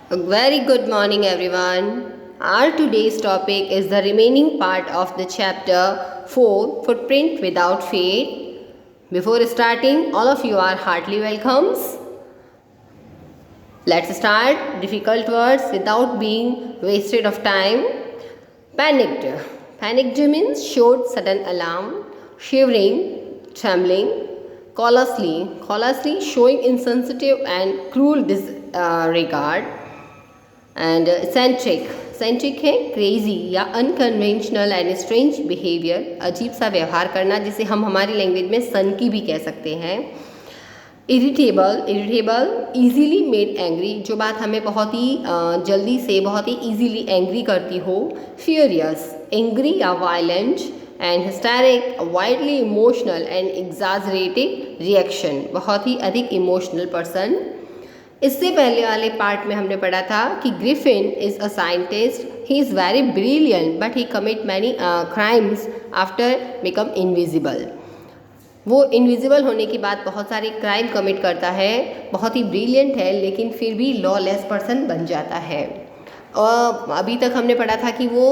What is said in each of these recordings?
A very good morning, everyone. Our today's topic is the remaining part of the chapter 4 Footprint Without Fate. Before starting, all of you are heartily welcomes. Let's start. Difficult words without being wasted of time. Panicked. Panicked means showed sudden alarm, shivering, trembling, callously showing insensitive and cruel disregard. And centric है crazy या unconventional and strange behaviour, अजीब सा व्यवहार करना, जिसे हम हमारी language में सनकी भी कह सकते हैं। इरिटेबल इजीली मेड एंग्री, जो बात हमें बहुत ही जल्दी से बहुत ही इजीली एंग्री करती हो। फ्यूरियस एंग्री या violent. And historic widely emotional and exaggerated reaction, बहुत ही अधिक इमोशनल पर्सन। इससे पहले वाले पार्ट में हमने पढ़ा था कि Griffin is a scientist, he is very brilliant but he commit many crimes after become invisible. वो इनविजिबल होने के बाद बहुत सारे क्राइम कमिट करता है, बहुत ही ब्रिलियंट है लेकिन फिर भी लॉलेस पर्सन बन जाता है। और अभी तक हमने पढ़ा था कि वो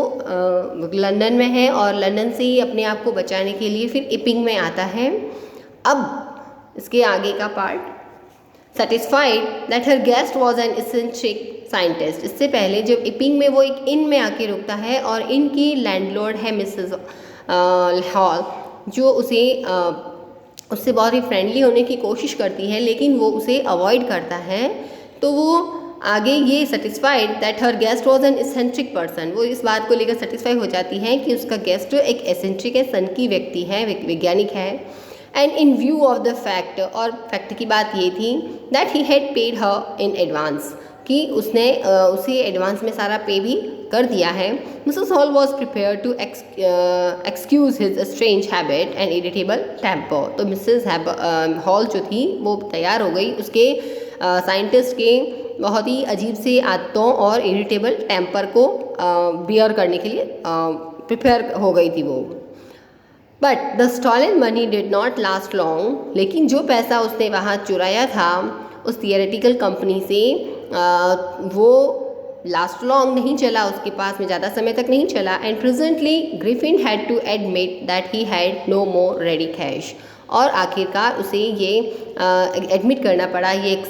लंदन में है और लंदन से ही अपने आप को बचाने के लिए फिर इपिंग में आता है। अब इसके आगे का part, satisfied that her guest was an eccentric scientist. इससे पहले जब इपिंग में वो एक इन में आके रुकता है और इनकी लैंडलॉर्ड है मिसेस हॉल, जो उससे बहुत ही फ्रेंडली होने की कोशिश करती है लेकिन वो उसे अवॉइड करता है। तो वो आगे ये satisfied that her guest was an eccentric person, वो इस बात को लेकर सेटिस्फाई हो जाती है कि उसका गेस्ट एक एसेंट्रिक है, सनकी व्यक्ति है, वैज्ञानिक है। And in view of the fact, और फैक्ट की बात ये थी that he had paid her in advance, कि उसने उसे एडवांस में सारा पे भी कर दिया है। Mrs Hall was prepare to excuse his strange habit and irritable temper. तो मिसेस हॉल जो थी वो तैयार हो गई उसके साइंटिस्ट के बहुत ही अजीब से आदतों और इरिटेबल टेम्पर को बियर करने के लिए प्रिपेयर हो गई थी वो। But the stolen money did not last long, लेकिन जो पैसा उसने वहाँ चुराया था उस थियरेटिकल कंपनी से, वो लास्ट लॉन्ग नहीं चला, उसके पास में ज़्यादा समय तक नहीं चला। And presently Griffin had to admit that he had no more ready cash, और आखिरकार उसे ये एडमिट करना पड़ा, ये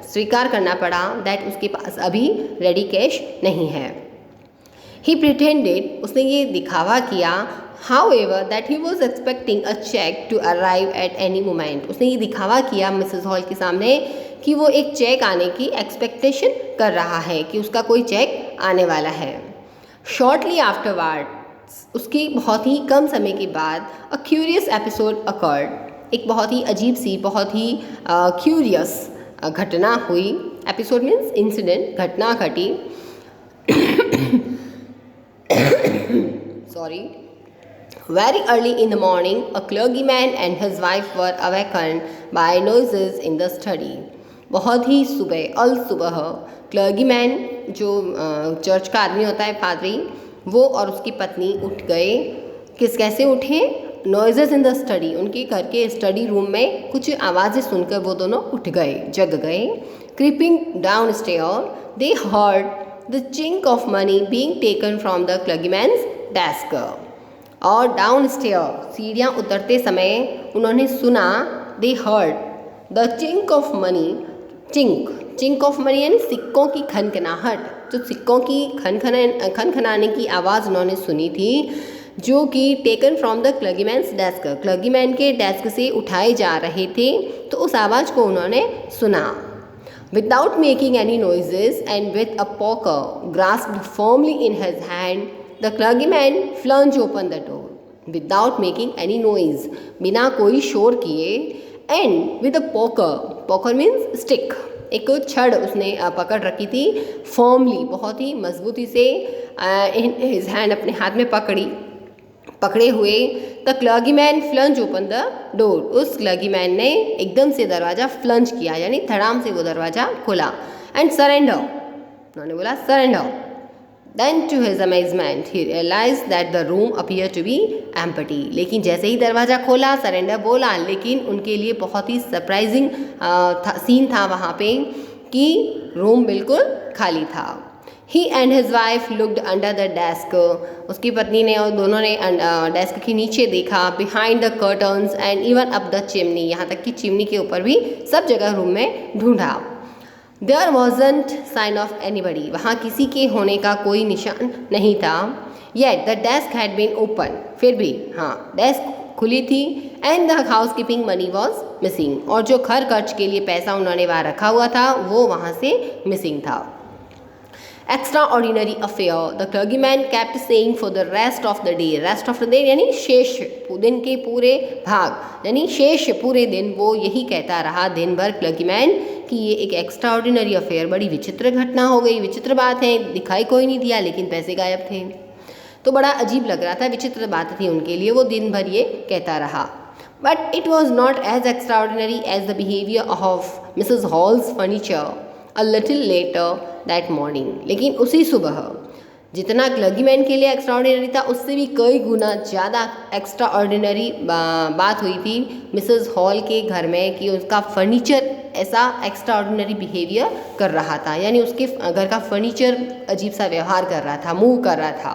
स्वीकार करना पड़ा दैट उसके पास अभी रेडी कैश नहीं है। ही प्रिटेंडेड, उसने ये दिखावा किया, however that he was expecting a check to arrive at any moment। उसने ये दिखावा किया मिसेस हॉल के सामने कि वो एक चेक आने की एक्सपेक्टेशन कर रहा है, कि उसका कोई चेक आने वाला है। शॉर्टली आफ्टरवर्ड, उसकी बहुत ही कम समय के बाद, अ क्यूरियस एपिसोड अकर्ड, एक बहुत ही अजीब सी, बहुत ही क्यूरियस घटना हुई। एपिसोड मीन्स इंसिडेंट, घटना घटी। Sorry. Very early in the morning, a clergyman and his wife were awakened by noises in the study। बहुत ही सुबह, अल सुबह, क्लर्गीमैन जो चर्च का आदमी होता है, पादरी, वो और उसकी पत्नी उठ गए। कैसे उठे? नॉइजेस इन द स्टडी, उनके घर के स्टडी रूम में कुछ आवाज़ें सुनकर वो दोनों उठ गए, जग गए। Creeping down stair, they heard the chink of money being taken from the clergyman's desk. और डाउन स्टेयर, सीढ़ियाँ उतरते समय उन्होंने सुना, they heard the chink of money, chink of money यानी सिक्कों की खनखनाहट, जो सिक्कों की खनखनाने की आवाज़ उन्होंने सुनी थी, जो कि taken from the clergyman's desk, क्लर्गीमैन के डेस्क से उठाए जा रहे थे, तो उस आवाज़ को उन्होंने सुना। Without making any noises and with a poker grasped firmly in his hand, the clergyman flung open the door without making any noise, बिना कोई शोर किए। And with a poker means stick, एक छड़ उसने पकड़ रखी थी, फर्मली, बहुत ही मजबूती से, इन हिज हैंड, अपने हाथ में पकड़े हुए। The clergyman flung open the door, उस क्लर्गीमैन ने एकदम से दरवाज़ा फ्लंज किया, यानी धड़ाम से वो दरवाज़ा खोला। एंड सरेंडर, उन्होंने बोला surrender. Then to his amazement he realized that the room appeared to be empty। लेकिन जैसे ही दरवाज़ा खोला, सरेंडर बोला, लेकिन उनके लिए बहुत ही सरप्राइजिंग सीन था वहाँ पे कि रूम बिल्कुल खाली था। He and his wife looked under the desk. उसकी पत्नी ने और दोनों ने डेस्क के नीचे देखा, behind the curtains and even up the chimney, यहाँ तक कि चिमनी के ऊपर भी सब जगह रूम में ढूंढा। There wasn't sign of anybody. वहाँ किसी के होने का कोई निशान नहीं था। Yet the desk had been open. फिर भी हाँ, डेस्क खुली थी। And the housekeeping money was missing. और जो घर खर्च के लिए पैसा उन्होंने वहाँ रखा हुआ था वो वहाँ से मिसिंग था। Extraordinary affair. The clergyman kept saying for the rest of the day. Rest of the day यानी शेष दिन के पूरे भाग, यानी शेष पूरे दिन वो यही कहता रहा दिन भर क्लर्कीमैन कि ये एक एक्स्ट्राऑर्डिनरी अफेयर, बड़ी विचित्र घटना हो गई, विचित्र बात है, दिखाई कोई नहीं दिया लेकिन पैसे गायब थे। तो बड़ा अजीब लग रहा था, विचित्र बात थी उनके लिए, वो दिन भर ये कहता रहा। But it was not as extraordinary as the behaviour of Mrs Hall's furniture a little later that morning. लेकिन उसी सुबह जितना क्लर्कीमैन के लिए एक्स्ट्राऑर्डिनरी था उससे भी कई गुना ज़्यादा एक्स्ट्राऑर्डिनरी बात हुई थी मिसेस हॉल के घर में कि उसका फर्नीचर ऐसा एक्स्ट्राऑर्डिनरी बिहेवियर कर रहा था, यानी उसके घर का फर्नीचर अजीब सा व्यवहार कर रहा था, मूव कर रहा था।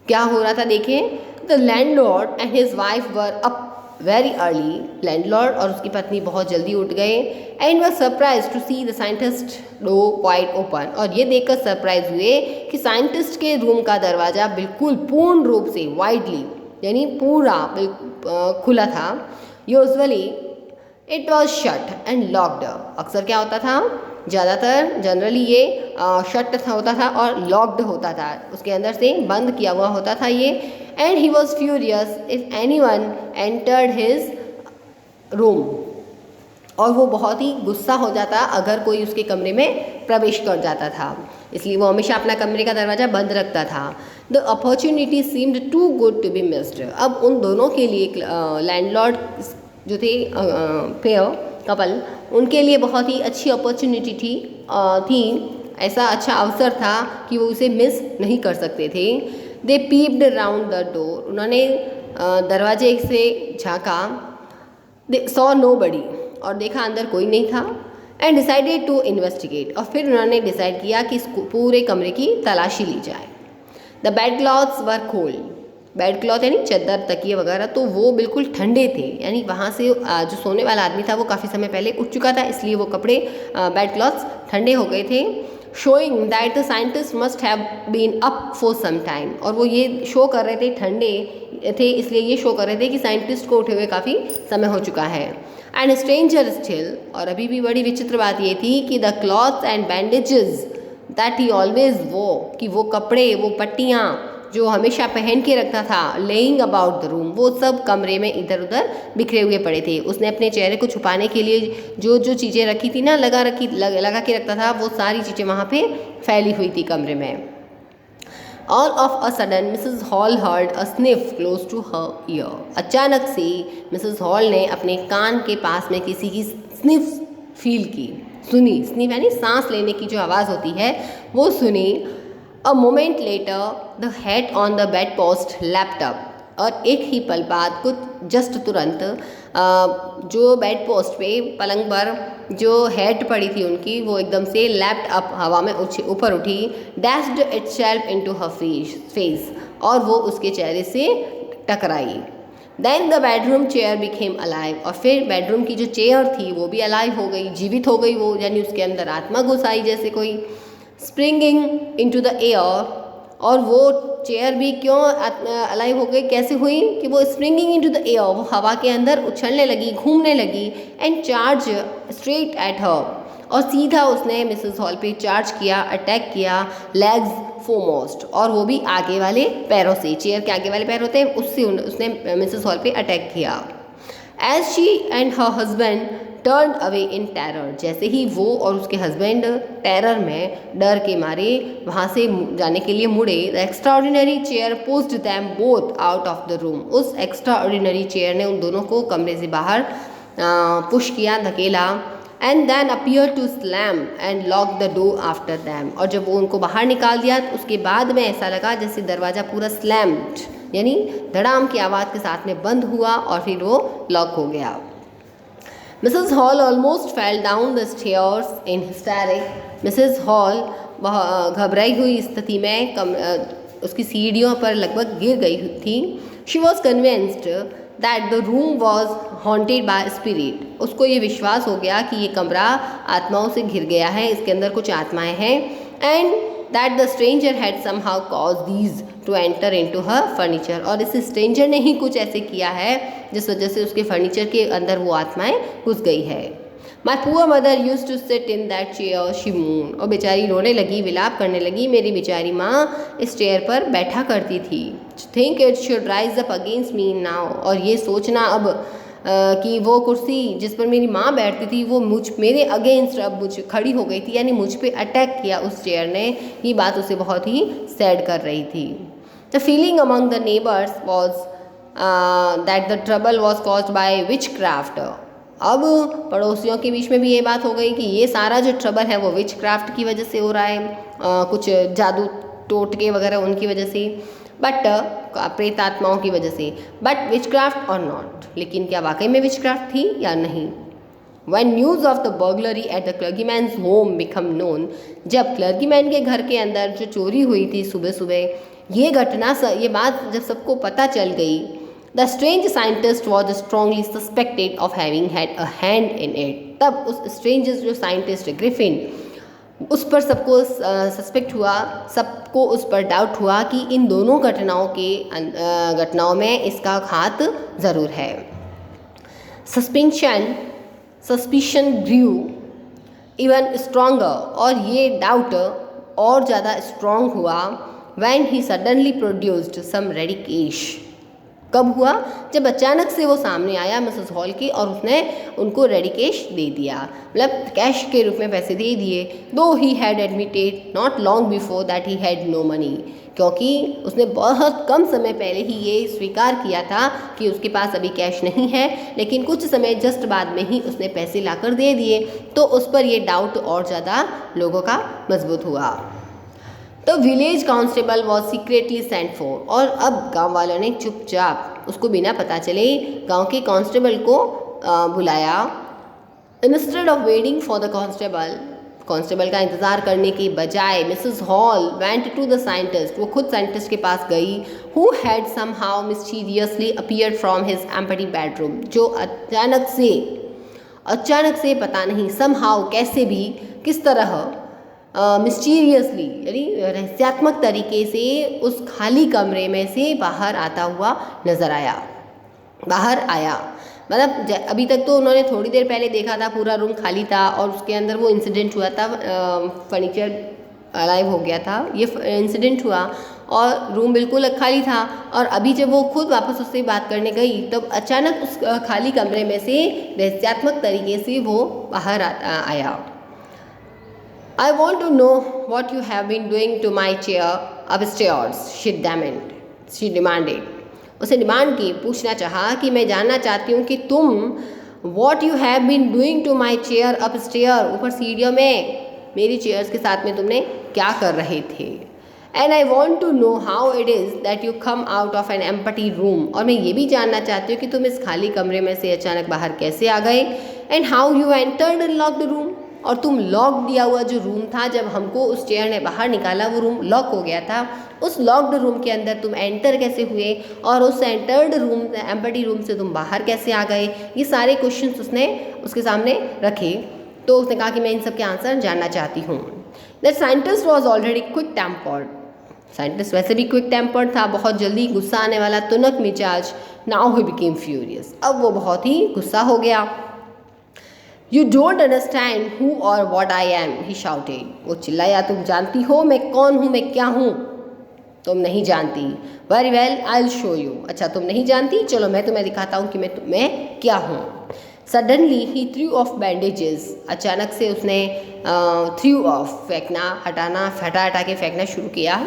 क्या हो रहा था देखें। The landlord and his wife were up very early. Landlord और उसकी पत्नी बहुत जल्दी उठ गए। And were surprise to see the scientist door wide open. और ये देखकर सरप्राइज हुए कि साइंटिस्ट के रूम का दरवाज़ा बिल्कुल पूर्ण रूप से वाइडली यानी पूरा खुला था। Usually it was shut and locked. अक्सर क्या होता था, ज़्यादातर जनरली ये शट होता था और लॉक्ड होता था, उसके अंदर से बंद किया हुआ होता था ये। And he was furious if anyone entered his room. और वो बहुत ही गुस्सा हो जाता अगर कोई उसके कमरे में प्रवेश कर जाता था, इसलिए वो हमेशा अपना कमरे का दरवाज़ा बंद रखता था। The opportunity seemed too good to be missed. अब उन दोनों के लिए लैंडलॉर्ड जो थे पेयर कपल, उनके लिए बहुत ही अच्छी अपॉर्चुनिटी थी, ऐसा अच्छा अवसर था कि वो उसे मिस नहीं कर सकते थे। दे पीप्ड राउंड द डोर। उन्होंने दरवाजे से झांका। They saw nobody. और देखा अंदर कोई नहीं था। And decided to investigate. और फिर उन्होंने डिसाइड किया कि इस पूरे कमरे की तलाशी ली जाए। The bed clothes were cold. Bed cloth यानी चादर तकिए वगैरह, तो वो बिल्कुल ठंडे थे, यानी वहाँ से जो सोने वाला आदमी था वो काफ़ी समय पहले उठ चुका था, इसलिए वो कपड़े बेड क्लॉथ्स ठंडे हो गए थे। Showing that the scientist must have been up for some time. और वो ये शो कर रहे थे, ठंडे थे इसलिए ये शो कर रहे थे कि साइंटिस्ट को उठे हुए काफ़ी समय हो चुका है। And stranger still. और अभी भी बड़ी विचित्र बात ये थी कि the clothes and bandages that he always वो, कि वो कपड़े, वो पट्टियाँ जो हमेशा पहन के रखता था, लेइंग अबाउट द रूम, वो सब कमरे में इधर उधर बिखरे हुए पड़े थे। उसने अपने चेहरे को छुपाने के लिए जो जो चीज़ें रखी थी ना, लगा के रखता था, वो सारी चीज़ें वहाँ पे फैली हुई थी कमरे में। All of a sudden Mrs Hall heard a sniff close to her ear. अचानक से मिसेस हॉल ने अपने कान के पास में किसी की स्निफ फील की, सुनी। स्निफ यानी सांस लेने की जो आवाज़ होती है वो सुनी। A moment later the head on the bed post leapt up. और एक ही पल बाद, कुछ जस्ट तुरंत, जो बेड पोस्ट पे पलंग पर जो हेड पड़ी थी उनकी, वो एकदम से लैप्ड अप, हवा में ऊपर उठी। Dashed itself into her face. और वो उसके चेहरे से टकराई। Then the bedroom chair became alive. और फिर बेडरूम की जो चेयर थी वो भी अलाइव हो गई, जीवित हो गई वो, यानी उसके अंदर आत्मा घुस आई जैसे कोई। Springing into the air. और वो चेयर भी क्यों अलाइव हो गई, कैसे हुई कि वो स्प्रिंगिंग इनटू द एयर, वो हवा के अंदर उछलने लगी, घूमने लगी। And charge straight at her. और सीधा उसने मिसेस हॉल पे चार्ज किया, अटैक किया, लेग्स फोरमोस्ट, और वो भी आगे वाले पैरों से, चेयर के आगे वाले पैर होते हैं उससे उसने मिसेस हॉल पे अटैक किया। As she and her husband turn away in terror. जैसे ही वो और उसके हस्बैंड टेरर में, डर के मारे वहाँ से जाने के लिए मुड़े, the extraordinary chair pushed them both out of the room. उस एक्स्ट्राऑर्डिनरी चेयर ने उन दोनों को कमरे से बाहर पुश किया, धकेला। And then appear to slam and lock the door after them. और जब वो उनको बाहर निकाल दिया तो उसके बाद में ऐसा लगा जैसे दरवाज़ा पूरा स्लैम्ड, यानी धड़ाम की आवाज़ के साथ में बंद हुआ और फिर वो लॉक हो गया। Mrs hall almost fell down the stairs in historic. Mrs hall घबराई हुई स्थिति में उसकी सीढ़ियों पर लगभग गिर गई थी। She was convinced that the room was haunted by spirit. उसको ये विश्वास हो गया कि ये कमरा आत्माओं से घिर गया है, इसके अंदर कुछ आत्माएं हैं। And that the stranger had somehow cause these two enter into her furniture. और इस स्ट्रेंजर ने ही कुछ ऐसे किया है जिस वजह से उसके फर्नीचर के अंदर वो आत्माएं घुस गई है। My poor mother use to sit in that chair she moan. और बेचारी रोने लगी, विलाप करने लगी, मेरी बेचारी माँ इस चेयर पर बैठा करती थी। Think it should rise up against me now. और ये सोचना अब कि वो कुर्सी जिस पर मेरी माँ बैठती थी वो मेरे अगेंस्ट अब मुझ खड़ी हो गई थी, यानी मुझ पे अटैक किया उस चेयर ने। ये बात उसे बहुत ही सैड कर रही थी। The feeling among the neighbours was that the trouble was caused by which craft. अब पड़ोसियों के बीच में भी ये बात हो गई कि ये सारा जो ट्रबल है वो विच क्राफ्ट की वजह से हो रहा है, कुछ जादू टोटके वगैरह उनकी वजह से, बट प्रेत आत्माओं की वजह से। बट विच क्राफ्ट और नॉट, लेकिन क्या वाकई में विच क्राफ्ट थी या नहीं। When news of the burglary at the clergyman's home become known, जब क्लर्गीमैन के घर के अंदर जो चोरी हुई थी सुबह सुबह, ये घटना ये बात जब सबको पता चल गई, the strange scientist was strongly suspected of having had a hand in it. तब उस स्ट्रेंज जो साइंटिस्ट ग्रिफिन, उस पर सबको सस्पेक्ट हुआ, सबको उस पर डाउट हुआ कि इन दोनों घटनाओं में इसका हाथ ज़रूर है। Suspicion grew even stronger. और ये डाउट और ज़्यादा स्ट्रॉन्ग हुआ when he suddenly produced some ready cash. कब हुआ? जब अचानक से वो सामने आया मिसेस हॉल की और उसने उनको रेडी कैश दे दिया, मतलब कैश के रूप में पैसे दे दिए। Though he had admitted not long before that he had no money. क्योंकि उसने बहुत कम समय पहले ही ये स्वीकार किया था कि उसके पास अभी कैश नहीं है, लेकिन कुछ समय जस्ट बाद में ही उसने पैसे लाकर दे दिए। तो उस पर ये डाउट और ज़्यादा लोगों का मजबूत हुआ। The village constable was secretly sent for. और अब गांव वालों ने चुपचाप उसको बिना पता चले गांव के कांस्टेबल को बुलाया। Instead of waiting for the constable का इंतज़ार करने के बजाय Mrs Hall went to the scientist. वो खुद साइंटिस्ट के पास गई, who had somehow mysteriously appeared from his empty bedroom. जो अचानक से पता नहीं समहाउ कैसे भी किस तरह मिस्टीरियसली यानी रहस्यात्मक तरीके से उस खाली कमरे में से बाहर आया। मतलब अभी तक तो उन्होंने थोड़ी देर पहले देखा था पूरा रूम खाली था और उसके अंदर वो इंसिडेंट हुआ था, फर्नीचर अलाइव हो गया था, ये इंसिडेंट हुआ और रूम बिल्कुल खाली था। और अभी जब वो खुद वापस उससे बात करने गई तब अचानक उस खाली कमरे में से रहस्यात्मक तरीके से वो बाहर आया। I want to know what you have been doing to my chair upstairs, she demanded. उसे डिमांड की, पूछना चाहा कि मैं जानना चाहती हूँ कि तुम what you have been doing to my chair upstairs, ऊपर सीढ़ियों में मेरी चेयर्स के साथ में तुमने क्या कर रहे थे। And I want to know how it is that you come out of an empty room, और मैं ये भी जानना चाहती हूँ कि तुम इस खाली कमरे में से अचानक बाहर कैसे आ गए। And how you entered and locked the room, और तुम लॉक दिया हुआ जो रूम था, जब हमको उस चेयर ने बाहर निकाला वो रूम लॉक हो गया था, उस लॉक्ड रूम के अंदर तुम एंटर कैसे हुए और उस एंटर्ड रूम एम्प्टी रूम से तुम बाहर कैसे आ गए। ये सारे क्वेश्चंस उसने उसके सामने रखे। तो उसने कहा कि मैं इन सब के आंसर जानना चाहती हूँ। That scientist was already quick tempered. Scientist वैसे भी क्विक टेम्पर्ड था, बहुत जल्दी गुस्सा आने वाला, तुनक मिजाज। नाउ ही बिकेम फ्यूरियस, अब वो बहुत ही गुस्सा हो गया। You don't understand who or what I am, he shouted. वो चिल्लाया, तुम जानती हो मैं कौन हूँ, मैं क्या हूँ? तुम नहीं जानती। Very well, I'll show you. अच्छा तुम नहीं जानती, चलो मैं तुम्हें दिखाता हूँ कि मैं क्या हूँ। Suddenly he threw off bandages. अचानक से उसने threw off फेंकना, हटाना, हटा के फेंकना शुरू किया।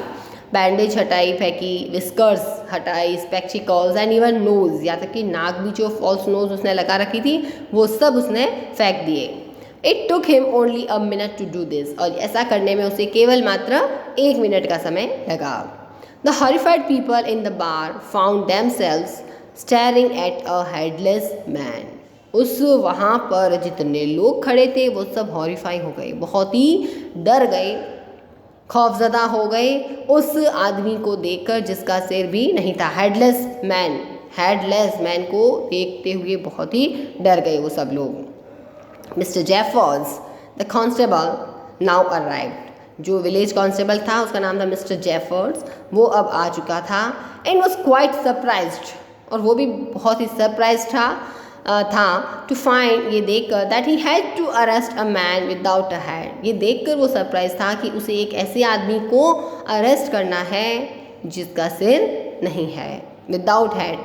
बैंडेज हटाई, फेंकी, विस्कर्स हटाई, स्पेक्टिकल्स एंड इवन नोज़, यहाँ तक कि नाक भी जो फॉल्स नोज़ उसने लगा रखी थी वो सब उसने फेंक दिए। It took him only a minute to do this, और ऐसा करने में उसे केवल मात्र 1 मिनट का समय लगा। The horrified people in the bar found themselves staring at a headless man. उस वहाँ पर जितने लोग खड़े थे वो सब हॉरिफाई हो गए, बहुत ही डर गए, खौफजदा हो गए उस आदमी को देखकर जिसका सिर भी नहीं था। हेडलेस मैन को देखते हुए बहुत ही डर गए वो सब लोग। Mister Jeffers the constable now arrived. जो विलेज कांस्टेबल था उसका नाम था मिस्टर जेफर्स, वो अब आ चुका था। एंड वॉज क्वाइट सरप्राइज्ड, और वो भी बहुत ही सरप्राइज था टू फाइंड, ये देखकर, that he had to arrest a man without a head. ये देखकर वो सरप्राइज था कि उसे एक ऐसे आदमी को अरेस्ट करना है जिसका सिर नहीं है, without head.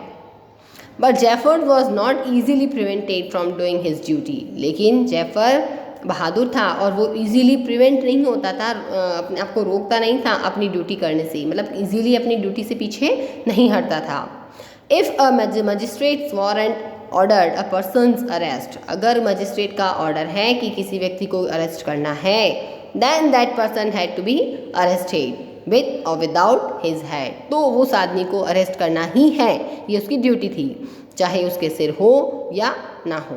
But Jaffer was not easily prevented from doing his duty. लेकिन जेफर बहादुर था और वो इजीली प्रिवेंट नहीं होता था, अपने आप को रोकता नहीं था अपनी ड्यूटी करने से, मतलब इजीली अपनी ड्यूटी से पीछे नहीं हटता था। If a magistrate's warrant ordered a person's arrest, अगर मजिस्ट्रेट का ऑर्डर है कि किसी व्यक्ति को अरेस्ट करना है, then that person had to be arrested with or without his head, तो उस आदमी को अरेस्ट करना ही है, ये उसकी ड्यूटी थी, चाहे उसके सिर हो या ना हो।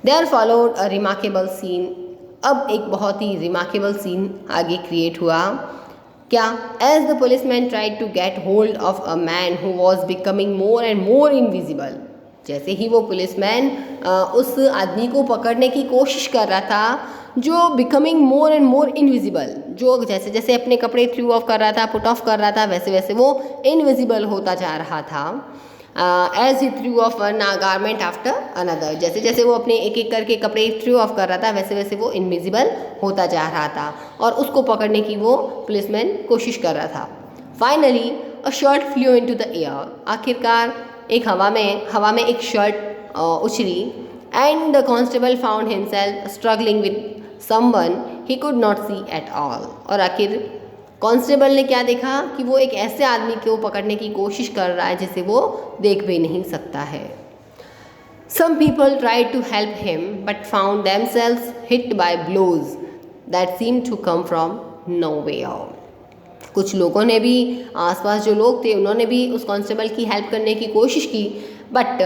There followed a remarkable scene. अब एक बहुत ही रिमार्केबल सीन आगे क्रिएट हुआ। क्या? As the policeman tried to get hold of a man who was becoming more and more invisible. जैसे ही वो पुलिसमैन उस आदमी को पकड़ने की कोशिश कर रहा था जो becoming more and more invisible, जो जैसे जैसे अपने कपड़े थ्रू ऑफ कर रहा था, पुट ऑफ कर रहा था, वैसे वैसे वो इनविजिबल होता जा रहा था। As he threw off one garment after another, जैसे जैसे वो अपने एक एक करके कपड़े थ्रू ऑफ कर रहा था वैसे वैसे वो इनविजिबल होता जा रहा था, और उसको पकड़ने की वो पुलिसमैन कोशिश कर रहा था। Finally a shirt flew into the air, आखिरकार एक हवा में एक शर्ट उछली। And the constable found himself struggling with someone he could not see at all, और आखिर कांस्टेबल ने क्या देखा कि वो एक ऐसे आदमी को पकड़ने की कोशिश कर रहा है जिसे वो देख भी नहीं सकता है। Some people tried to help him but found themselves hit by blows that seemed to come from nowhere. कुछ लोगों ने भी, आसपास जो लोग थे उन्होंने भी उस कांस्टेबल की हेल्प करने की कोशिश की, but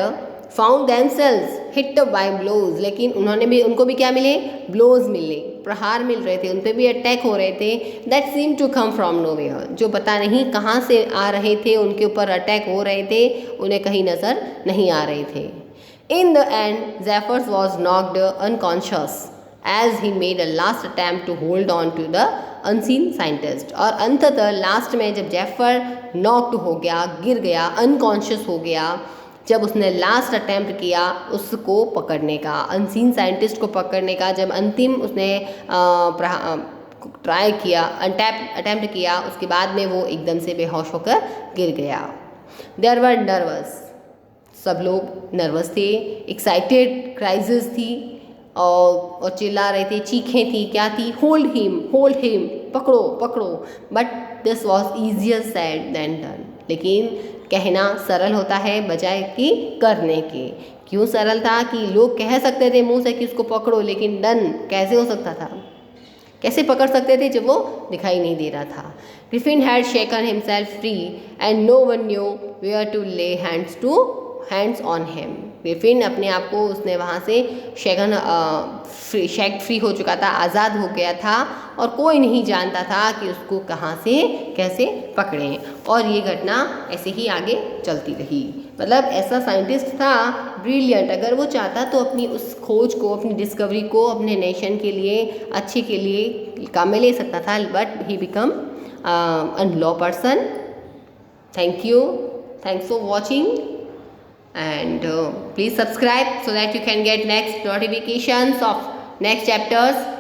found themselves hit by blows, लेकिन उनको भी क्या मिले? ब्लोज मिले, प्रहार मिल रहे थे, उन पर भी अटैक हो रहे थे। That seem to come from nowhere, जो पता नहीं कहाँ से आ रहे थे, उनके ऊपर अटैक हो रहे थे, उन्हें कहीं नज़र नहीं आ रहे थे। In the end, Zephyrus was knocked unconscious as he made a last attempt to hold on to the unseen scientist. और अंततः लास्ट में जब जेफर नॉक्ड हो गया, गिर गया, अनकॉन्शियस हो गया, जब उसने लास्ट अटैम्प्ट किया उसको पकड़ने का, अनसीन साइंटिस्ट को पकड़ने का, जब अंतिम उसने ट्राई किया, अटैम्प्ट किया, उसके बाद में वो एकदम से बेहोश होकर गिर गया। देयर वर नर्वस, सब लोग नर्वस थे, एक्साइटेड क्राइसिस थी, और चिल्ला रहे थे, चीखें थी, क्या थी? होल्ड हिम, पकड़ो पकड़ो। But this was easier said than done, लेकिन कहना सरल होता है बजाय कि करने के। क्यों सरल था? कि लोग कह सकते थे मुंह से कि उसको पकड़ो, लेकिन डन कैसे हो सकता था? कैसे पकड़ सकते थे जब वो दिखाई नहीं दे रहा था? Griffin had shaken himself free and no one knew where to lay hands on him. Griffin अपने आप को उसने वहाँ से शेक फ्री हो चुका था, आज़ाद हो गया था, और कोई नहीं जानता था कि उसको कहाँ से कैसे पकड़ें। और ये घटना ऐसे ही आगे चलती रही। मतलब ऐसा साइंटिस्ट था ब्रिलियंट, अगर वो चाहता तो अपनी उस खोज को, अपनी डिस्कवरी को अपने नेशन के लिए, अच्छे के लिए काम में ले सकता था, but he become a law person. Thanks for watching, and please subscribe so that you can get next notifications of next chapters.